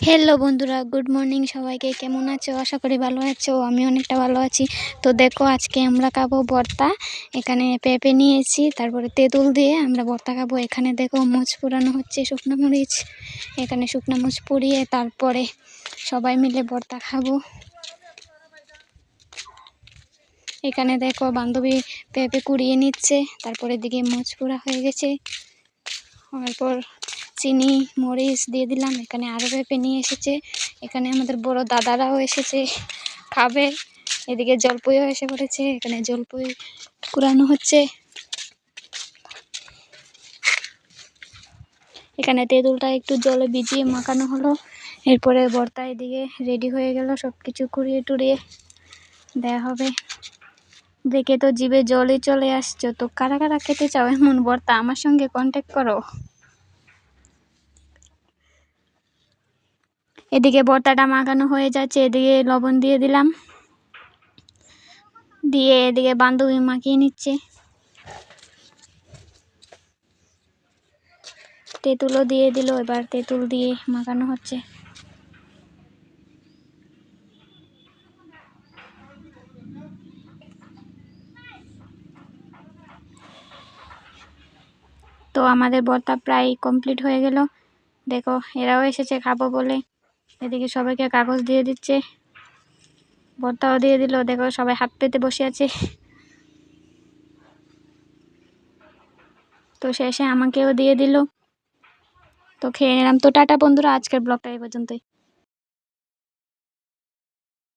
Hello বন্ধুরা, good morning সবাইকে। কেমন আছো? আশা করি ভালো আছো। আমি অনেকটা ভালো আছি। তো দেখো, আজকে আমরা খাবো ভর্তা। এখানে পেঁপে নিয়েছি, তারপরে তেঁতুল দিয়ে আমরা ভর্তা খাবো। এখানে দেখো মরিচ পোড়ানো হচ্ছে, শুকনো মরিচ। এখানে শুকনো মরিচ পুড়িয়ে তারপরে সবাই মিলে ভর্তা খাবো। এখানে দেখো বান্ধবী পেঁপে কুড়িয়ে নিচ্ছে, তারপরে দিকে মরিচ পোড়া হয়ে গেছে। তারপর চিনি মরিচ দিয়ে দিলাম। এখানে আরও পেঁপে নিয়ে এসেছে। এখানে আমাদের বড় দাদারাও এসেছে খাবে। এদিকে জলপইও এসে পড়েছে। এখানে জলপই কুড়ানো হচ্ছে। এখানে তেঁতুলটা একটু জলে ভিজিয়ে মাখানো হলো। এরপরে ভর্তা এদিকে রেডি হয়ে গেল। সব কিছু কুড়িয়ে টুড়িয়ে দেওয়া হবে। দেখে তো জিভে জলই চলে আসছে। তো কারা কারা খেতে চাও এমন ভর্তা, আমার সঙ্গে কন্ট্যাক্ট করো। এদিকে ভর্তাটা মাখানো হয়ে যাচ্ছে, এদিকে লবণ দিয়ে দিলাম, দিয়ে এদিকে বান্ধবী মাখিয়ে নিচ্ছে। তেঁতুলও দিয়ে দিল। এবার তেঁতুল দিয়ে মাখানো হচ্ছে। তো আমাদের ভর্তা প্রায় কমপ্লিট হয়ে গেল। দেখো এরাও এসেছে খাবো বলে। এদিকে সবাইকে কাগজ দিয়ে দিচ্ছে, ভর্তাও দিয়ে দিল। দেখো সবাই হাত পেতে বসে আছে। তো শেষে আমাকেও দিয়ে দিল। তো খেয়ে নিলাম। তো টাটা বন্ধুরা, আজকের ব্লগটা এই পর্যন্তই।